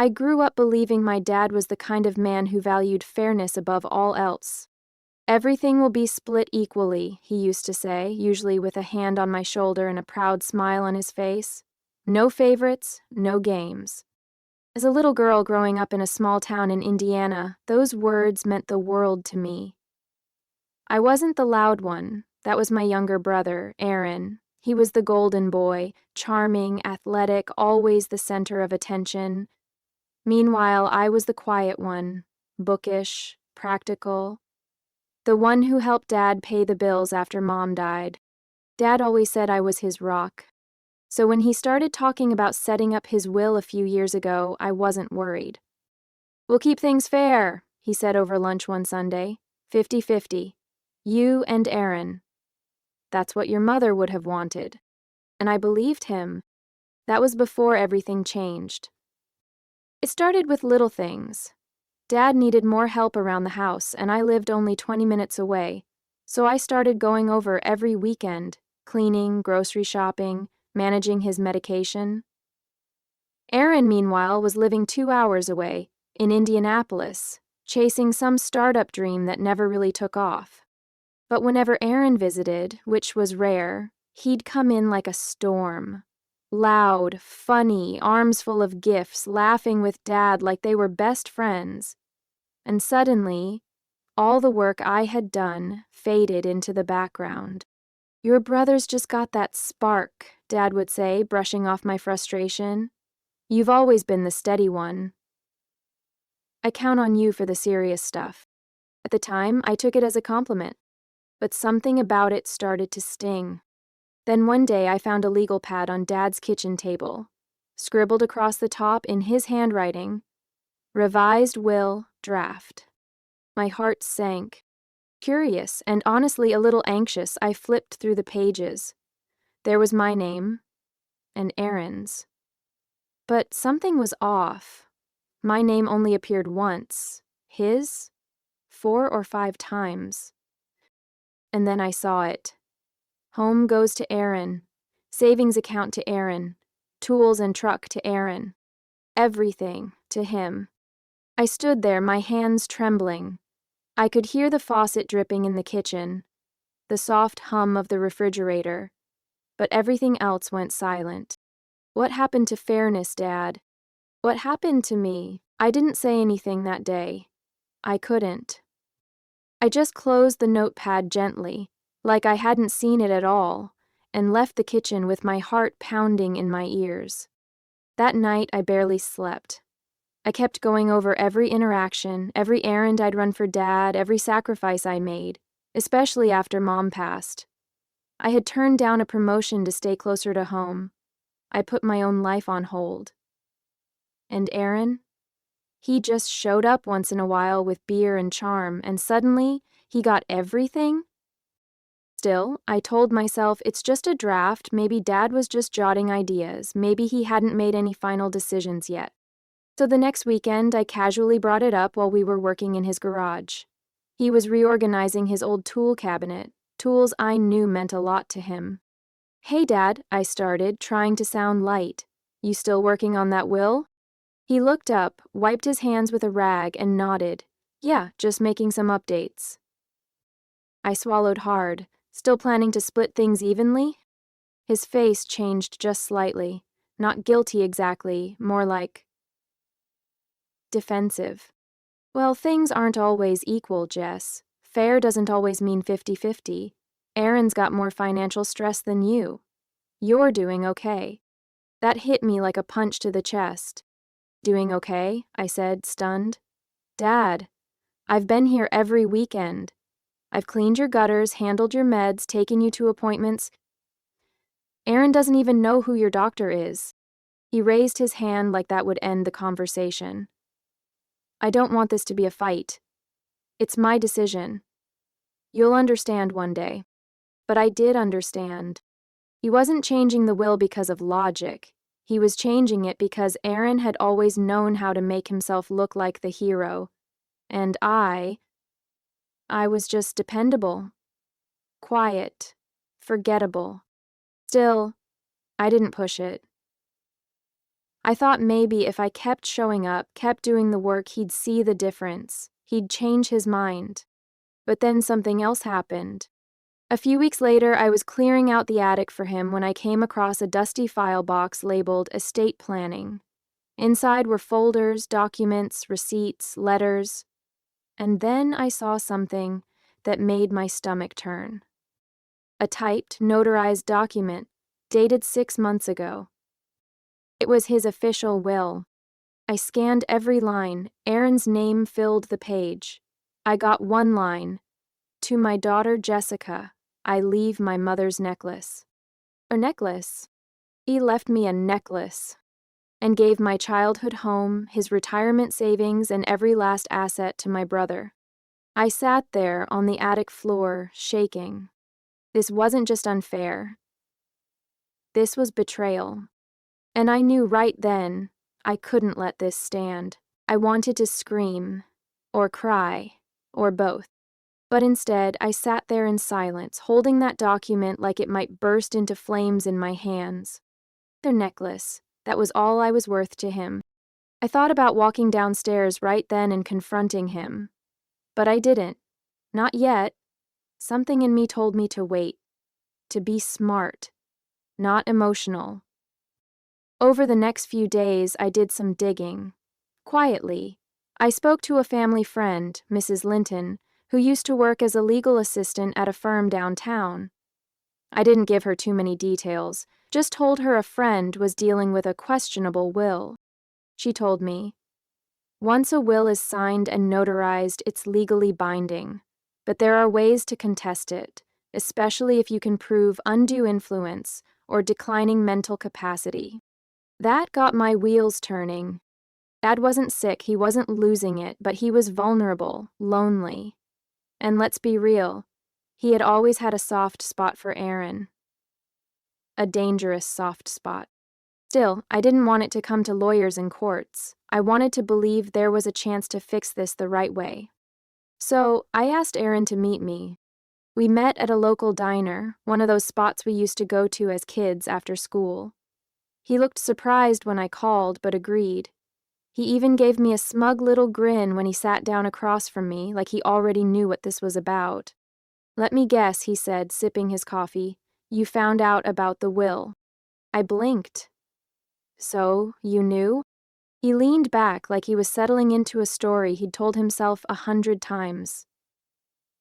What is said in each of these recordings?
I grew up believing my dad was the kind of man who valued fairness above all else. Everything will be split equally, he used to say, usually with a hand on my shoulder and a proud smile on his face. No favorites, no games. As a little girl growing up in a small town in Indiana, those words meant the world to me. I wasn't the loud one. That was my younger brother, Aaron. He was the golden boy, charming, athletic, always the center of attention. Meanwhile, I was the quiet one, bookish, practical, the one who helped Dad pay the bills after Mom died. Dad always said I was his rock. So when he started talking about setting up his will a few years ago, I wasn't worried. "We'll keep things fair," he said over lunch one Sunday. 50-50. You and Aaron. That's what your mother would have wanted. And I believed him. That was before everything changed. It started with little things. Dad needed more help around the house, and I lived only 20 minutes away, so I started going over every weekend, cleaning, grocery shopping, managing his medication. Aaron, meanwhile, was living 2 hours away, in Indianapolis, chasing some startup dream that never really took off. But whenever Aaron visited, which was rare, he'd come in like a storm. Loud, funny, arms full of gifts, laughing with Dad like they were best friends. And suddenly, all the work I had done faded into the background. "Your brother's just got that spark," Dad would say, brushing off my frustration. "You've always been the steady one. I count on you for the serious stuff." At the time, I took it as a compliment, but something about it started to sting. Then one day I found a legal pad on Dad's kitchen table. Scribbled across the top in his handwriting, "Revised will, draft." My heart sank. Curious and honestly a little anxious, I flipped through the pages. There was my name and Aaron's. But something was off. My name only appeared once. His? 4 or 5 times. And then I saw it. Home goes to Aaron. Savings account to Aaron. Tools and truck to Aaron. Everything to him. I stood there, my hands trembling. I could hear the faucet dripping in the kitchen, the soft hum of the refrigerator, but everything else went silent. What happened to fairness, Dad? What happened to me? I didn't say anything that day. I couldn't. I just closed the notepad gently, like I hadn't seen it at all, and left the kitchen with my heart pounding in my ears. That night, I barely slept. I kept going over every interaction, every errand I'd run for Dad, every sacrifice I made, especially after Mom passed. I had turned down a promotion to stay closer to home. I put my own life on hold. And Aaron? He just showed up once in a while with beer and charm, and suddenly he got everything? Still, I told myself it's just a draft, maybe Dad was just jotting ideas, maybe he hadn't made any final decisions yet. So the next weekend, I casually brought it up while we were working in his garage. He was reorganizing his old tool cabinet, tools I knew meant a lot to him. "Hey, Dad," I started, trying to sound light. "You still working on that will?" He looked up, wiped his hands with a rag, and nodded. "Yeah, just making some updates." I swallowed hard, still planning to split things evenly. His face changed just slightly, not guilty exactly, more like defensive. "Well, things aren't always equal, Jess. Fair doesn't always mean 50-50. Aaron's got more financial stress than you. You're doing okay." That hit me like a punch to the chest. "Doing okay?" I said, stunned. "Dad, I've been here every weekend. I've cleaned your gutters, handled your meds, taken you to appointments. Aaron doesn't even know who your doctor is." He raised his hand like that would end the conversation. "I don't want this to be a fight. It's my decision. You'll understand one day." But I did understand. He wasn't changing the will because of logic. He was changing it because Aaron had always known how to make himself look like the hero. And I was just dependable, quiet, forgettable. Still, I didn't push it. I thought maybe if I kept showing up, kept doing the work, he'd see the difference. He'd change his mind. But then something else happened. A few weeks later, I was clearing out the attic for him when I came across a dusty file box labeled estate planning. Inside were folders, documents, receipts, letters. And then I saw something that made my stomach turn. A typed, notarized document, dated 6 months ago. It was his official will. I scanned every line. Aaron's name filled the page. I got one line. To my daughter Jessica, I leave my mother's necklace. A necklace? He left me a necklace and gave my childhood home, his retirement savings, and every last asset to my brother. I sat there on the attic floor, shaking. This wasn't just unfair. This was betrayal. And I knew right then I couldn't let this stand. I wanted to scream, or cry, or both. But instead, I sat there in silence, holding that document like it might burst into flames in my hands. Their necklace, that was all I was worth to him. I thought about walking downstairs right then and confronting him. But I didn't. Not yet. Something in me told me to wait. To be smart. Not emotional. Over the next few days, I did some digging. Quietly. I spoke to a family friend, Mrs. Linton, who used to work as a legal assistant at a firm downtown. I didn't give her too many details, just told her a friend was dealing with a questionable will. She told me, once a will is signed and notarized, it's legally binding, but there are ways to contest it, especially if you can prove undue influence or declining mental capacity. That got my wheels turning. Dad wasn't sick, he wasn't losing it, but he was vulnerable, lonely. And let's be real, he had always had a soft spot for Aaron. A dangerous soft spot. Still, I didn't want it to come to lawyers and courts. I wanted to believe there was a chance to fix this the right way. So, I asked Aaron to meet me. We met at a local diner, one of those spots we used to go to as kids after school. He looked surprised when I called, but agreed. He even gave me a smug little grin when he sat down across from me, like he already knew what this was about. Let me guess, he said, sipping his coffee. You found out about the will. I blinked. So, you knew? He leaned back like he was settling into a story he'd told himself 100 times.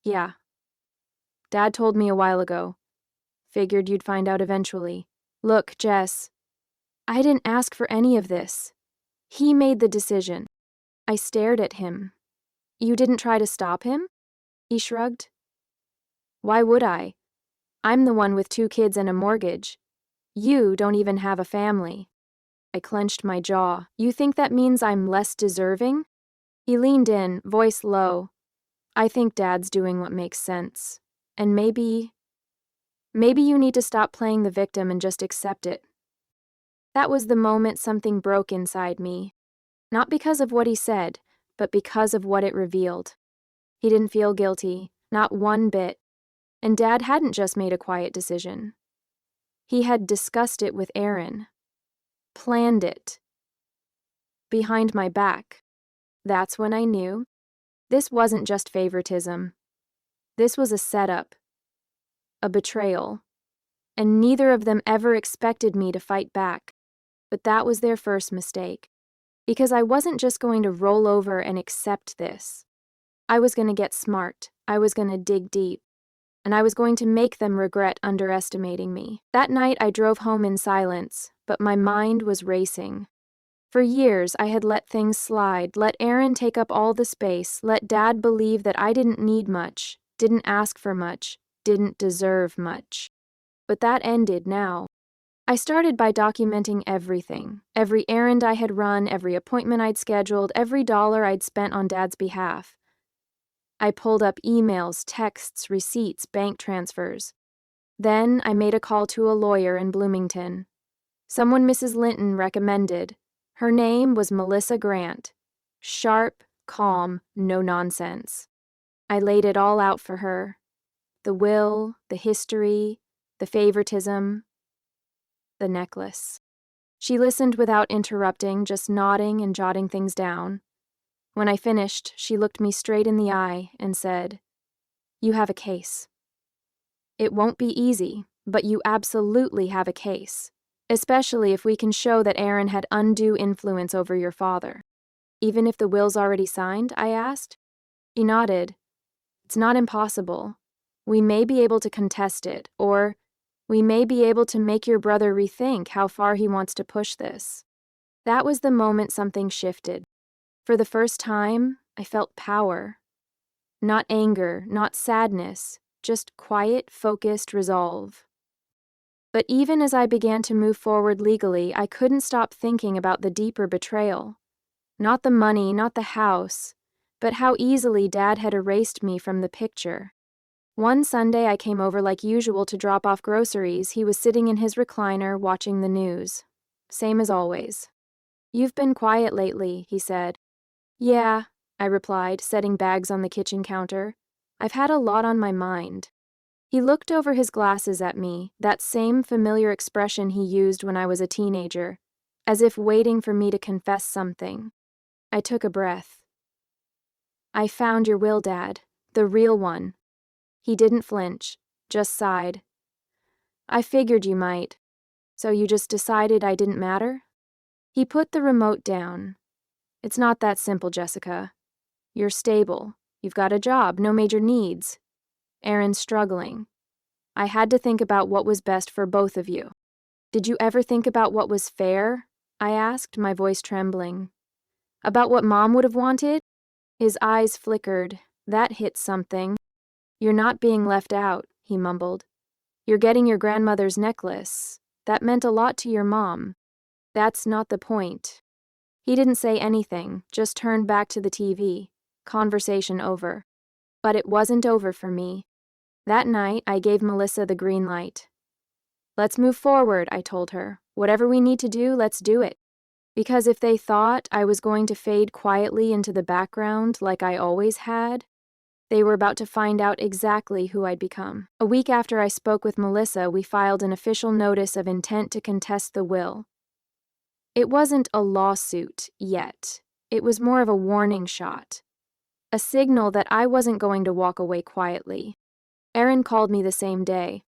Yeah. Dad told me a while ago. Figured you'd find out eventually. Look, Jess. I didn't ask for any of this. He made the decision. I stared at him. You didn't try to stop him? He shrugged. Why would I? I'm the one with 2 kids and a mortgage. You don't even have a family. I clenched my jaw. You think that means I'm less deserving? He leaned in, voice low. I think Dad's doing what makes sense. And maybe you need to stop playing the victim and just accept it. That was the moment something broke inside me. Not because of what he said, but because of what it revealed. He didn't feel guilty, not one bit. And Dad hadn't just made a quiet decision. He had discussed it with Aaron. Planned it. Behind my back. That's when I knew. This wasn't just favoritism. This was a setup. A betrayal. And neither of them ever expected me to fight back. But that was their first mistake. Because I wasn't just going to roll over and accept this. I was going to get smart. I was going to dig deep. And I was going to make them regret underestimating me. That night I drove home in silence, but my mind was racing. For years I had let things slide, let Aaron take up all the space, let Dad believe that I didn't need much, didn't ask for much, didn't deserve much. But that ended now. I started by documenting everything. Every errand I had run, every appointment I'd scheduled, every dollar I'd spent on Dad's behalf. I pulled up emails, texts, receipts, bank transfers. Then I made a call to a lawyer in Bloomington. Someone Mrs. Linton recommended. Her name was Melissa Grant. Sharp, calm, no nonsense. I laid it all out for her. The will, the history, the favoritism, the necklace. She listened without interrupting, just nodding and jotting things down. When I finished, she looked me straight in the eye and said, "You have a case. It won't be easy, but you absolutely have a case, especially if we can show that Aaron had undue influence over your father." "Even if the will's already signed?" I asked. She nodded. "It's not impossible. We may be able to contest it, or we may be able to make your brother rethink how far he wants to push this." That was the moment something shifted. For the first time, I felt power. Not anger, not sadness, just quiet, focused resolve. But even as I began to move forward legally, I couldn't stop thinking about the deeper betrayal. Not the money, not the house, but how easily Dad had erased me from the picture. One Sunday I came over like usual to drop off groceries. He was sitting in his recliner watching the news. Same as always. "You've been quiet lately," he said. "Yeah," I replied, setting bags on the kitchen counter. "I've had a lot on my mind." He looked over his glasses at me, that same familiar expression he used when I was a teenager, as if waiting for me to confess something. I took a breath. "I found your will, Dad. The real one." He didn't flinch, just sighed. "I figured you might. So you just decided I didn't matter?" He put the remote down. "It's not that simple, Jessica. You're stable. You've got a job, no major needs. Aaron's struggling. I had to think about what was best for both of you." "Did you ever think about what was fair?" I asked, my voice trembling. "About what Mom would have wanted?" His eyes flickered. That hit something. "You're not being left out," he mumbled. "You're getting your grandmother's necklace. That meant a lot to your mom." "That's not the point." He didn't say anything, just turned back to the TV. Conversation over. But it wasn't over for me. That night, I gave Melissa the green light. "Let's move forward," I told her. "Whatever we need to do, let's do it." Because if they thought I was going to fade quietly into the background like I always had, they were about to find out exactly who I'd become. A week after I spoke with Melissa, we filed an official notice of intent to contest the will. It wasn't a lawsuit yet. It was more of a warning shot. A signal that I wasn't going to walk away quietly. Aaron called me the same day.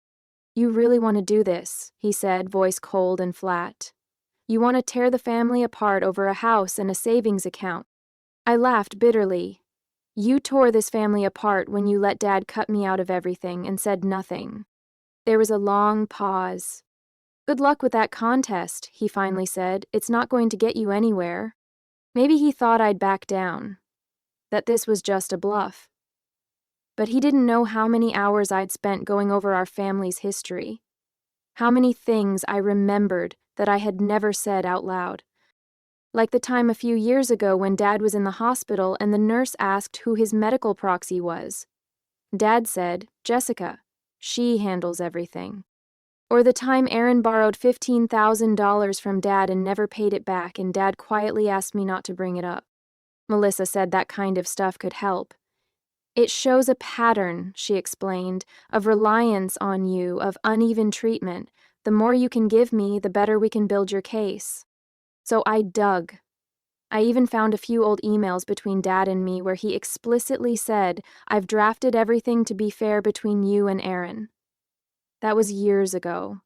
"You really want to do this," he said, voice cold and flat. "You want to tear the family apart over a house and a savings account." I laughed bitterly. "You tore this family apart when you let Dad cut me out of everything and said nothing." There was a long pause. "Good luck with that contest," he finally said. "It's not going to get you anywhere." Maybe he thought I'd back down, that this was just a bluff. But he didn't know how many hours I'd spent going over our family's history. How many things I remembered that I had never said out loud. Like the time a few years ago when Dad was in the hospital and the nurse asked who his medical proxy was. Dad said, "Jessica. She handles everything." Or the time Aaron borrowed $15,000 from Dad and never paid it back, and Dad quietly asked me not to bring it up. Melissa said that kind of stuff could help. "It shows a pattern," she explained, "of reliance on you, of uneven treatment. The more you can give me, the better we can build your case." So I dug. I even found a few old emails between Dad and me where he explicitly said, "I've drafted everything to be fair between you and Aaron." That was years ago,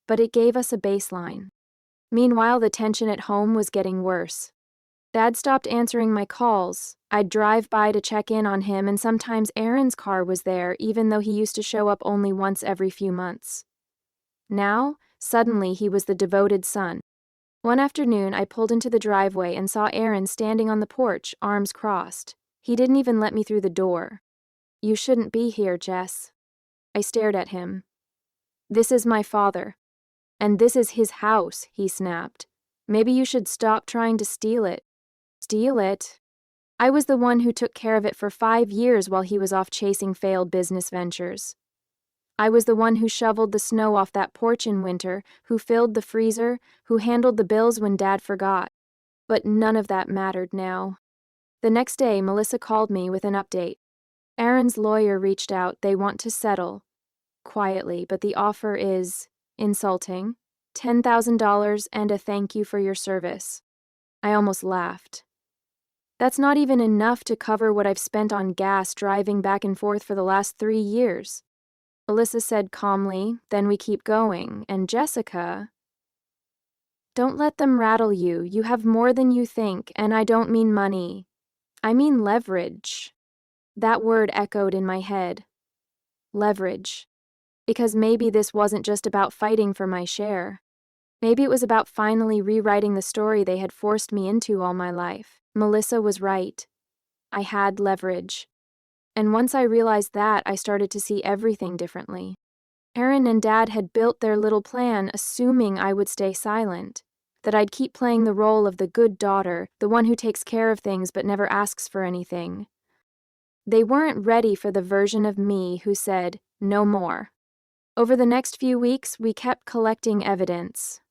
but it gave us a baseline. Meanwhile, the tension at home was getting worse. Dad stopped answering my calls. I'd drive by to check in on him, and sometimes Aaron's car was there, even though he used to show up only once every few months. Now, suddenly, he was the devoted son. One afternoon, I pulled into the driveway and saw Aaron standing on the porch, arms crossed. He didn't even let me through the door. "You shouldn't be here, Jess." I stared at him. "This is my father. And this is his house," he snapped. "Maybe you should stop trying to steal it." "Steal it?" I was the one who took care of it for 5 years while he was off chasing failed business ventures. I was the one who shoveled the snow off that porch in winter, who filled the freezer, who handled the bills when Dad forgot. But none of that mattered now. The next day, Melissa called me with an update. Aaron's lawyer reached out. They want to settle. Quietly, but the offer is insulting. $10,000 and a thank you for your service. I almost laughed. That's not even enough to cover what I've spent on gas driving back and forth for the last 3 years. Alyssa said calmly, then we keep going, and Jessica, don't let them rattle you. You have more than you think, and I don't mean money. I mean leverage. That word echoed in my head. Leverage. Because maybe this wasn't just about fighting for my share. Maybe it was about finally rewriting the story they had forced me into all my life. Melissa was right. I had leverage. And once I realized that, I started to see everything differently. Aaron and Dad had built their little plan assuming I would stay silent, that I'd keep playing the role of the good daughter, the one who takes care of things but never asks for anything. They weren't ready for the version of me who said, no more. Over the next few weeks, we kept collecting evidence.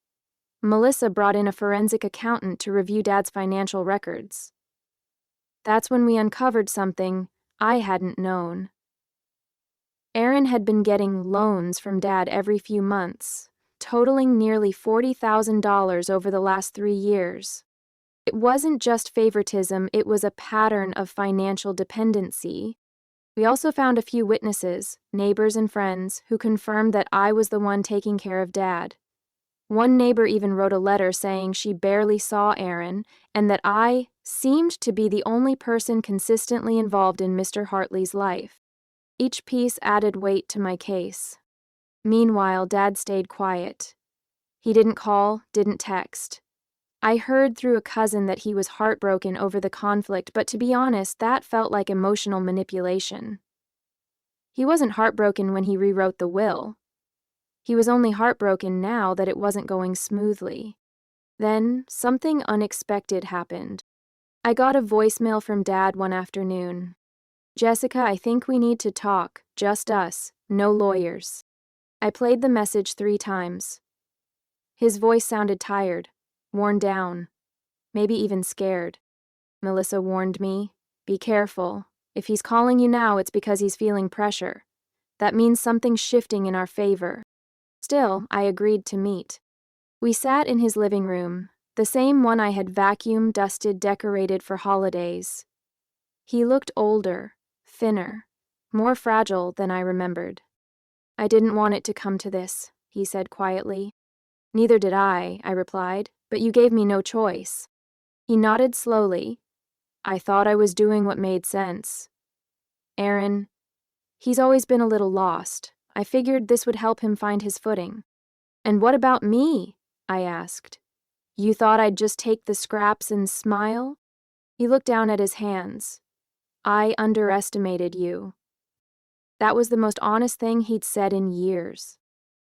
Melissa brought in a forensic accountant to review Dad's financial records. That's when we uncovered something I hadn't known. Aaron had been getting loans from Dad every few months, totaling nearly $40,000 over the last 3 years. It wasn't just favoritism, it was a pattern of financial dependency. We also found a few witnesses, neighbors and friends, who confirmed that I was the one taking care of Dad. One neighbor even wrote a letter saying she barely saw Aaron and that I seemed to be the only person consistently involved in Mr. Hartley's life. Each piece added weight to my case. Meanwhile, Dad stayed quiet. He didn't call, didn't text. I heard through a cousin that he was heartbroken over the conflict, but to be honest, that felt like emotional manipulation. He wasn't heartbroken when he rewrote the will. He was only heartbroken now that it wasn't going smoothly. Then, something unexpected happened. I got a voicemail from Dad one afternoon. Jessica, I think we need to talk, just us, no lawyers. I played the message 3 times. His voice sounded tired, worn down, maybe even scared. Melissa warned me, be careful. If he's calling you now, it's because he's feeling pressure. That means something's shifting in our favor. Still, I agreed to meet. We sat in his living room, the same one I had vacuumed, dusted, decorated for holidays. He looked older, thinner, more fragile than I remembered. I didn't want it to come to this, he said quietly. Neither did I replied, but you gave me no choice. He nodded slowly. I thought I was doing what made sense. Aaron, he's always been a little lost. I figured this would help him find his footing. And what about me? I asked. You thought I'd just take the scraps and smile? He looked down at his hands. I underestimated you. That was the most honest thing he'd said in years.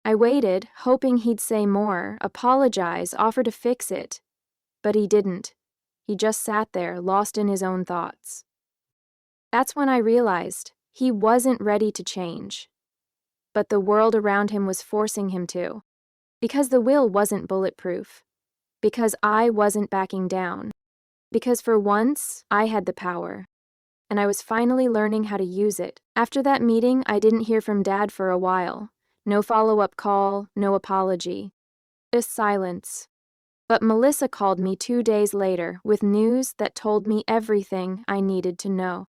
I waited, hoping he'd say more, apologize, offer to fix it. But he didn't. He just sat there, lost in his own thoughts. That's when I realized he wasn't ready to change. But the world around him was forcing him to. Because the will wasn't bulletproof. Because I wasn't backing down. Because for once, I had the power. And I was finally learning how to use it. After that meeting, I didn't hear from Dad for a while. No follow-up call, no apology. Just silence. But Melissa called me 2 days later with news that told me everything I needed to know.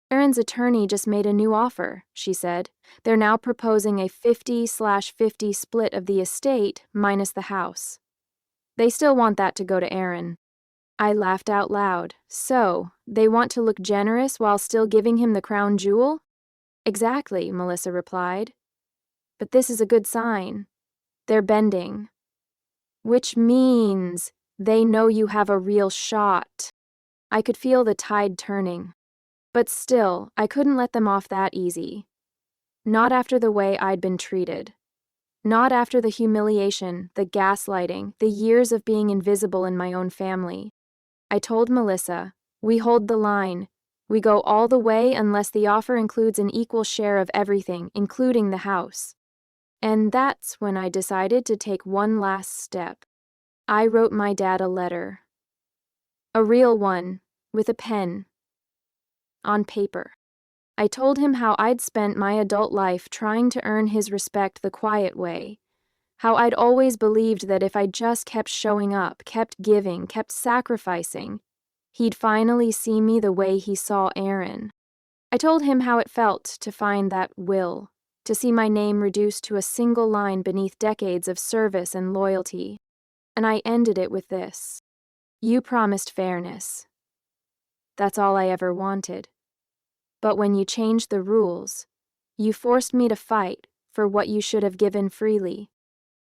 Aaron's attorney just made a new offer, she said. They're now proposing a 50/50 split of the estate minus the house. They still want that to go to Aaron. I laughed out loud. So, they want to look generous while still giving him the crown jewel? Exactly, Melissa replied. But this is a good sign. They're bending. Which means they know you have a real shot. I could feel the tide turning. But still, I couldn't let them off that easy. Not after the way I'd been treated. Not after the humiliation, the gaslighting, the years of being invisible in my own family. I told Melissa, we hold the line. We go all the way unless the offer includes an equal share of everything, including the house. And that's when I decided to take one last step. I wrote my dad a letter. A real one, with a pen. On paper. I told him how I'd spent my adult life trying to earn his respect the quiet way. How I'd always believed that if I just kept showing up, kept giving, kept sacrificing, he'd finally see me the way he saw Aaron. I told him how it felt to find that will, to see my name reduced to a single line beneath decades of service and loyalty. And I ended it with this: "You promised fairness. That's all I ever wanted. But when you changed the rules, you forced me to fight for what you should have given freely.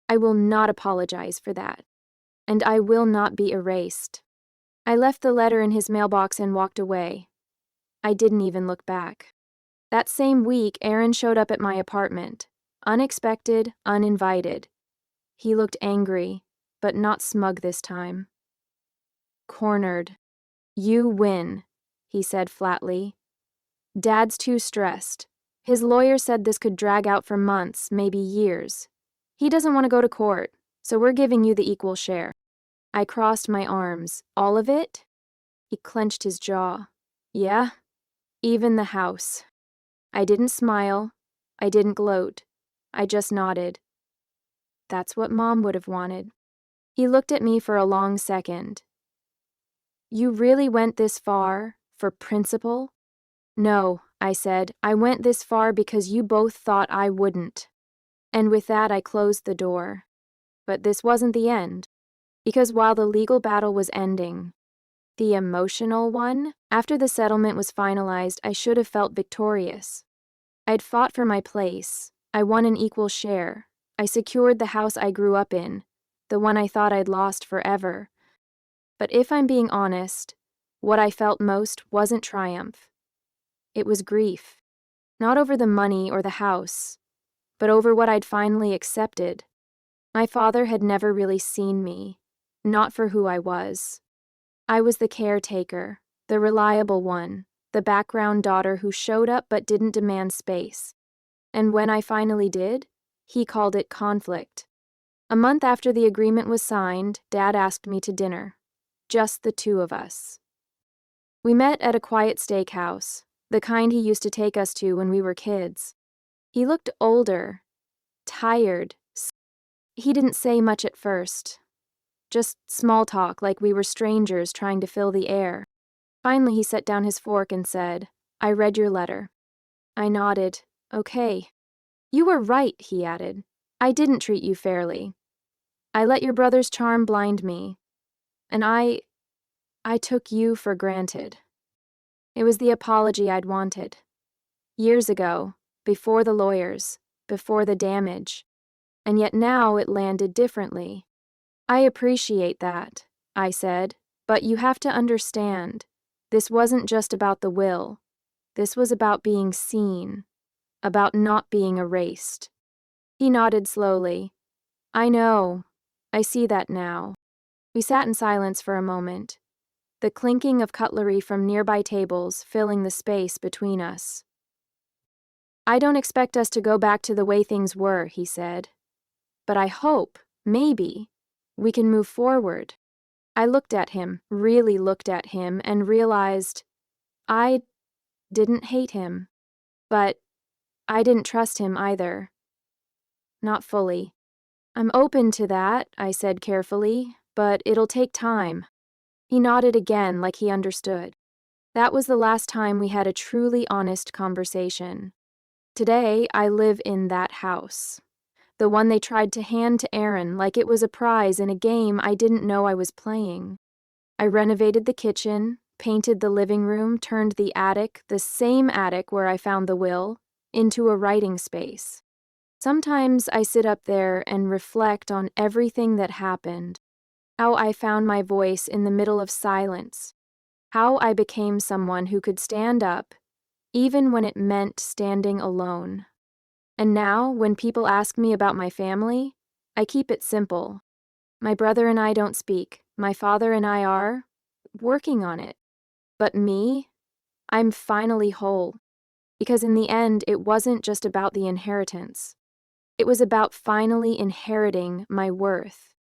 I will not apologize for that, and I will not be erased." I left the letter in his mailbox and walked away. I didn't even look back. That same week, Aaron showed up at my apartment. Unexpected, uninvited. He looked angry, but not smug this time. "Cornered. You win," he said flatly. "Dad's too stressed. His lawyer said this could drag out for months, maybe years. He doesn't want to go to court, so we're giving you the equal share." I crossed my arms. "All of it?" He clenched his jaw. "Yeah, even the house." I didn't smile. I didn't gloat. I just nodded. "That's what Mom would have wanted." He looked at me for a long second. "You really went this far for principle?" "No," I said. "I went this far because you both thought I wouldn't." And with that, I closed the door. But this wasn't the end. Because while the legal battle was ending, the emotional one, after the settlement was finalized, I should have felt victorious. I'd fought for my place. I won an equal share. I secured the house I grew up in, the one I thought I'd lost forever. But if I'm being honest, what I felt most wasn't triumph. It was grief. Not over the money or the house, but over what I'd finally accepted. My father had never really seen me, not for who I was. I was the caretaker, the reliable one, the background daughter who showed up but didn't demand space. And when I finally did, he called it conflict. A month after the agreement was signed, Dad asked me to dinner. Just the two of us. We met at a quiet steakhouse, the kind he used to take us to when we were kids. He looked older, tired. He didn't say much at first. Just small talk like we were strangers trying to fill the air. Finally, he set down his fork and said, "I read your letter." I nodded. "Okay." "You were right," he added. "I didn't treat you fairly. I let your brother's charm blind me. And I took you for granted." It was the apology I'd wanted. Years ago, before the lawyers, before the damage. And yet now it landed differently. "I appreciate that," I said, "but you have to understand, this wasn't just about the will. This was about being seen, about not being erased." He nodded slowly. "I know. I see that now." We sat in silence for a moment, the clinking of cutlery from nearby tables filling the space between us. "I don't expect us to go back to the way things were," he said. "But I hope, maybe, we can move forward." I looked at him, really looked at him, and realized I didn't hate him, but I didn't trust him either. Not fully. "I'm open to that," I said carefully, "but it'll take time." He nodded again like he understood. That was the last time we had a truly honest conversation. Today, I live in that house. The one they tried to hand to Aaron like it was a prize in a game I didn't know I was playing. I renovated the kitchen, painted the living room, turned the attic, the same attic where I found the will, into a writing space. Sometimes I sit up there and reflect on everything that happened, how I found my voice in the middle of silence, how I became someone who could stand up, even when it meant standing alone. And now, when people ask me about my family, I keep it simple. My brother and I don't speak. My father and I are working on it. But me, I'm finally whole. Because in the end, it wasn't just about the inheritance. It was about finally inheriting my worth.